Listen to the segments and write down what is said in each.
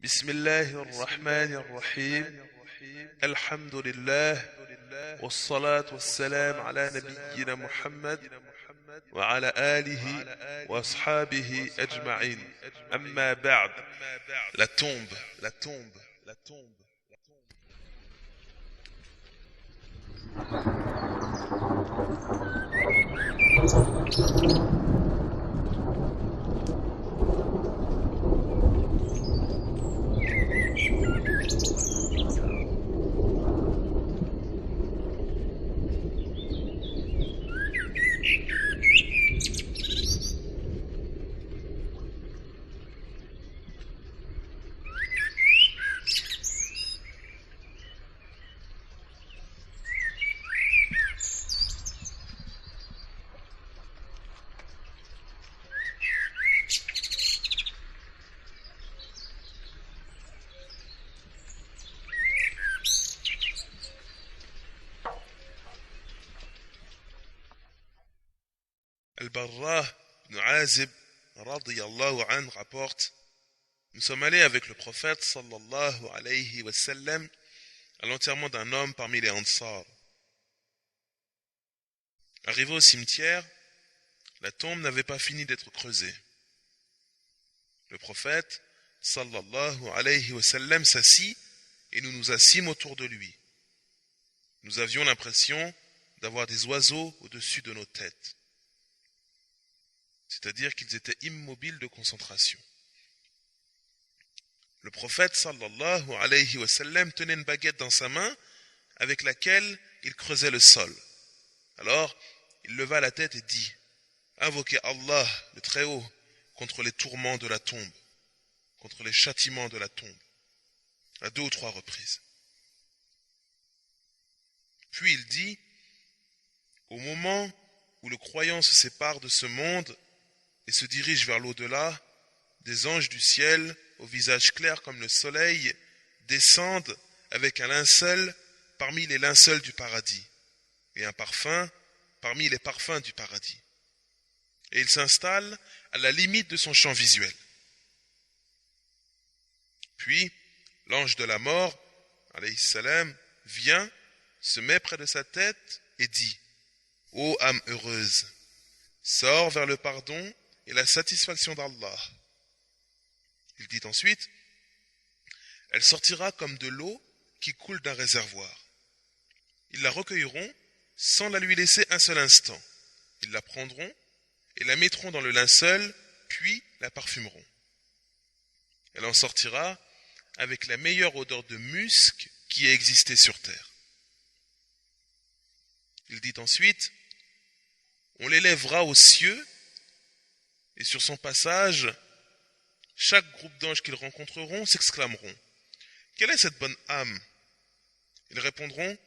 بسم الله الرحمن الرحيم. الحمد لله والصلاة والسلام على نبينا محمد وعلى آله وأصحابه أجمعين. أما بعد. La tombe, la tombe, la tombe. Al-Barra ibn Azib radiyallahu anhu rapporte: nous sommes allés avec le prophète sallallahu alayhi wa sallam à l'enterrement d'un homme parmi les Ansar. Arrivé au cimetière, la tombe n'avait pas fini d'être creusée. Le prophète sallallahu alayhi wa sallam s'assit et nous nous assîmes autour de lui. Nous avions l'impression d'avoir des oiseaux au-dessus de nos têtes. C'est-à-dire qu'ils étaient immobiles de concentration. Le prophète sallallahu alayhi wa sallam tenait une baguette dans sa main avec laquelle il creusait le sol. Alors, il leva la tête et dit: invoquez Allah, le Très-Haut, contre les tourments de la tombe, contre les châtiments de la tombe, à 2 ou 3 reprises. Puis il dit: au moment où le croyant se sépare de ce monde et se dirige vers l'au-delà, des anges du ciel, au visage clair comme le soleil, descendent avec un linceul parmi les linceuls du paradis, et un parfum parmi les parfums du paradis. Et ils s'installent à la limite de son champ visuel. Puis, l'ange de la mort, alayhi salam, vient, se met près de sa tête et dit: ô âme heureuse, sors vers le pardon et la satisfaction d'Allah. Il dit ensuite: elle sortira comme de l'eau qui coule d'un réservoir. Ils la recueilleront sans la lui laisser un seul instant. Ils la prendront et la mettront dans le linceul, puis la parfumeront. Elle en sortira avec la meilleure odeur de musc qui ait existé sur terre. Il dit ensuite: on l'élèvera aux cieux, et sur son passage, chaque groupe d'anges qu'ils rencontreront s'exclameront: quelle est cette bonne âme? Ils répondront: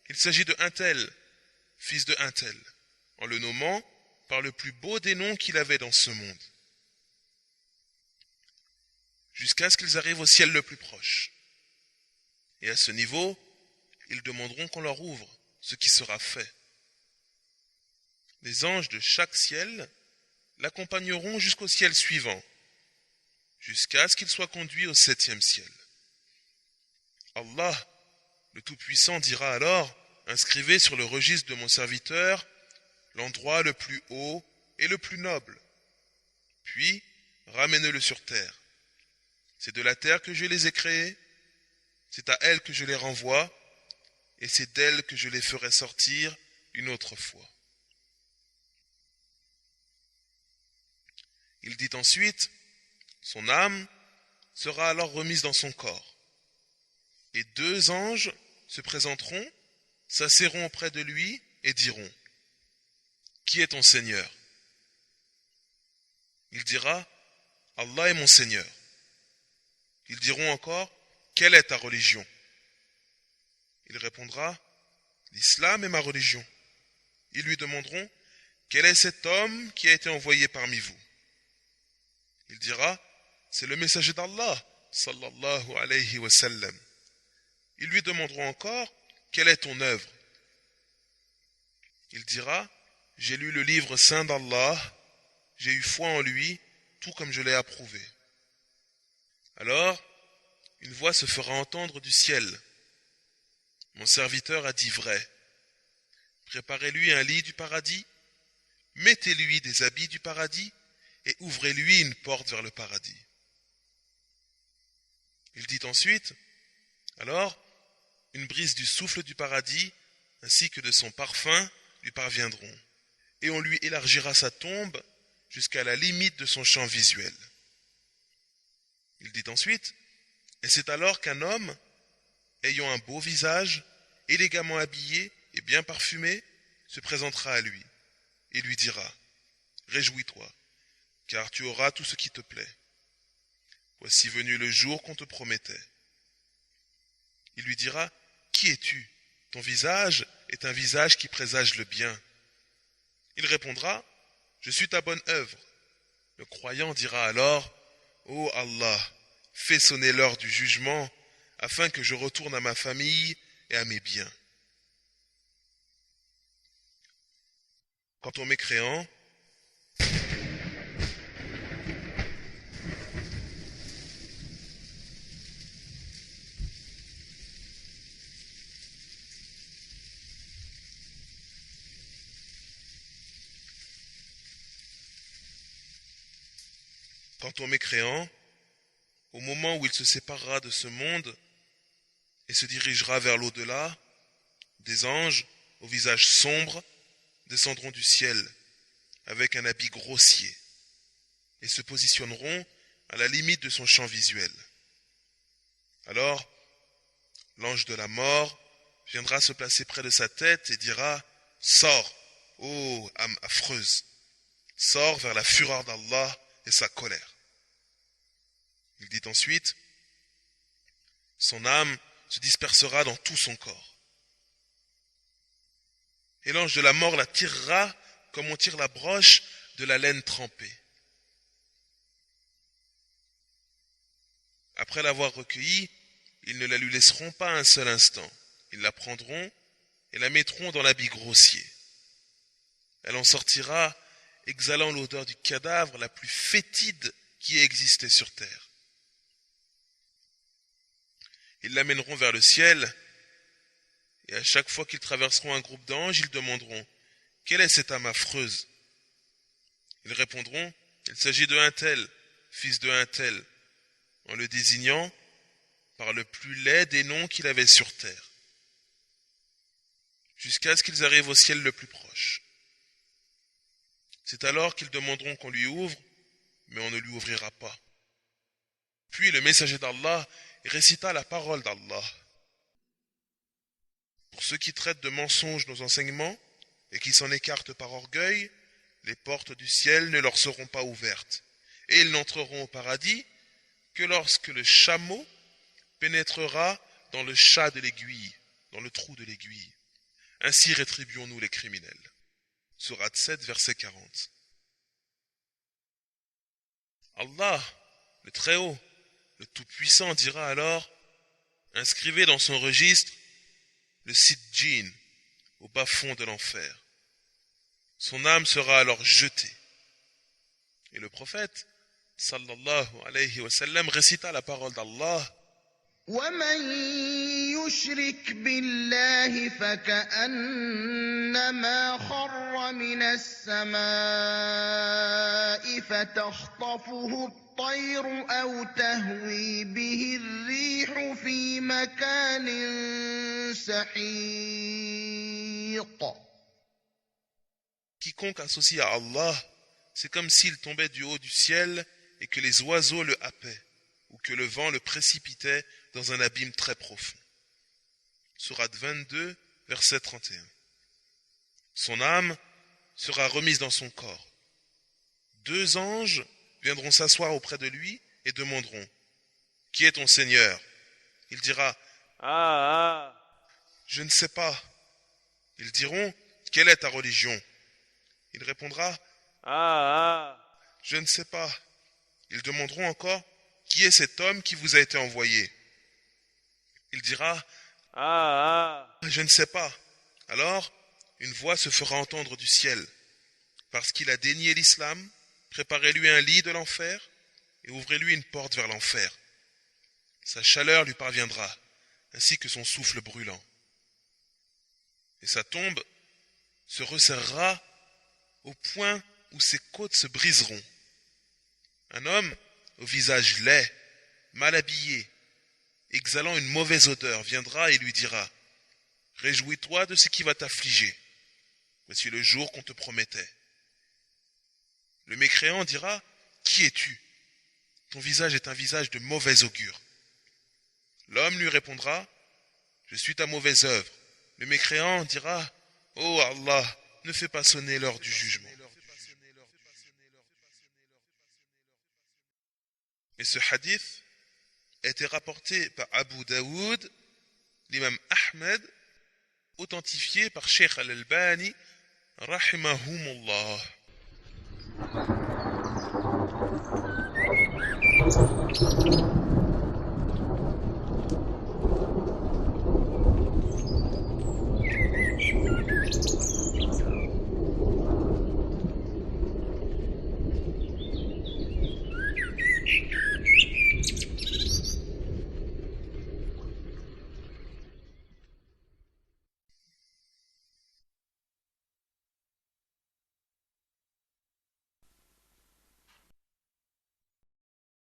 il s'agit de un tel, fils de un tel, en le nommant par le plus beau des noms qu'il avait dans ce monde. Jusqu'à ce qu'ils arrivent au ciel le plus proche. Et à ce niveau, ils demanderont qu'on leur ouvre, ce qui sera fait. Les anges de chaque ciel l'accompagneront jusqu'au ciel suivant, jusqu'à ce qu'il soit conduit au 7e ciel. Allah, le Tout-Puissant, dira alors: inscrivez sur le registre de mon serviteur l'endroit le plus haut et le plus noble. Puis, ramenez-le sur terre. C'est de la terre que je les ai créés, c'est à elle que je les renvoie, et c'est d'elle que je les ferai sortir une autre fois. Il dit ensuite: son âme sera alors remise dans son corps. Et 2 anges se présenteront, s'asserront auprès de lui et diront: qui est ton Seigneur? Il dira: Allah est mon Seigneur. Ils diront encore: quelle est ta religion? Il répondra: l'islam est ma religion. Ils lui demanderont: quel est cet homme qui a été envoyé parmi vous? Il dira: c'est le messager d'Allah, sallallahu alayhi wa sallam. Ils lui demanderont encore: quelle est ton œuvre? Il dira: j'ai lu le livre saint d'Allah, j'ai eu foi en lui, tout comme je l'ai approuvé. Alors, une voix se fera entendre du ciel. Mon serviteur a dit vrai. Préparez-lui un lit du paradis, mettez-lui des habits du paradis et ouvrez-lui une porte vers le paradis. Il dit ensuite, alors, une brise du souffle du paradis ainsi que de son parfum lui parviendront, et on lui élargira sa tombe jusqu'à la limite de son champ visuel. Il dit ensuite, et c'est alors qu'un homme, ayant un beau visage, élégamment habillé et bien parfumé, se présentera à lui, et lui dira, réjouis-toi, car tu auras tout ce qui te plaît. Voici venu le jour qu'on te promettait. Il lui dira, qui es-tu? Ton visage est un visage qui présage le bien. Il répondra, je suis ta bonne œuvre. Le croyant dira alors, ô Allah, fais sonner l'heure du jugement, afin que je retourne à ma famille et à mes biens. Quant aux mécréants, au moment où il se séparera de ce monde et se dirigera vers l'au-delà, des anges, au visage sombre, descendront du ciel avec un habit grossier et se positionneront à la limite de son champ visuel. Alors, l'ange de la mort viendra se placer près de sa tête et dira, sors, ô âme affreuse, sors vers la fureur d'Allah et sa colère. Il dit ensuite, son âme se dispersera dans tout son corps. Et l'ange de la mort la tirera comme on tire la broche de la laine trempée. Après l'avoir recueillie, ils ne la lui laisseront pas un seul instant. Ils la prendront et la mettront dans l'habit grossier. Elle en sortira exhalant l'odeur du cadavre la plus fétide qui ait existé sur terre. Ils l'amèneront vers le ciel, et à chaque fois qu'ils traverseront un groupe d'anges, ils demanderont, quelle est cette âme affreuse? Ils répondront, il s'agit de un tel, fils de un tel, en le désignant par le plus laid des noms qu'il avait sur terre, jusqu'à ce qu'ils arrivent au ciel le plus proche. C'est alors qu'ils demanderont qu'on lui ouvre, mais on ne lui ouvrira pas. Puis le messager d'Allah récita la parole d'Allah. Pour ceux qui traitent de mensonges nos enseignements et qui s'en écartent par orgueil, les portes du ciel ne leur seront pas ouvertes, et ils n'entreront au paradis que lorsque le chameau pénétrera dans le chat de l'aiguille, dans le trou de l'aiguille. Ainsi rétribuons-nous les criminels. Sourate 7, verset 40. Allah, le Très-Haut, le Tout-Puissant dira alors, inscrivez dans son registre le Sijjin, au bas-fond de l'enfer. Son âme sera alors jetée. Et le prophète, sallallahu alayhi wa sallam, récita la parole d'Allah. ومن يشرك بالله فكأنما خر من السماء فتخطفه الطير أو تهوي به الريح في مكان سحيق. Quiconque associe à Allah, c'est comme s'il tombait du haut du ciel et que les oiseaux le happaient, ou que le vent le précipitait dans un abîme très profond. Sourate 22, verset 31. Son âme sera remise dans son corps. 2 anges viendront s'asseoir auprès de lui et demanderont, qui est ton Seigneur? Il dira, je ne sais pas. Ils diront, quelle est ta religion? Il répondra, je ne sais pas. Ils demanderont encore, qui est cet homme qui vous a été envoyé? Il dira, je ne sais pas. Alors, une voix se fera entendre du ciel. Parce qu'il a dénié l'islam, préparez-lui un lit de l'enfer et ouvrez-lui une porte vers l'enfer. sa chaleur lui parviendra, ainsi que son souffle brûlant. Et sa tombe se resserrera au point où ses côtes se briseront. Un homme au visage laid, mal habillé, exhalant une mauvaise odeur, viendra et lui dira: réjouis-toi de ce qui va t'affliger. Voici le jour qu'on te promettait. Le mécréant dira: qui es-tu? Ton visage est un visage de mauvais augure. L'homme lui répondra: je suis ta mauvaise œuvre. Le mécréant dira: ô Allah, ne fais pas sonner l'heure du jugement. Et ce hadith a été rapporté par Abu Daoud, l'imam Ahmed, authentifié par Sheikh Al-Albani, rahimahumullah.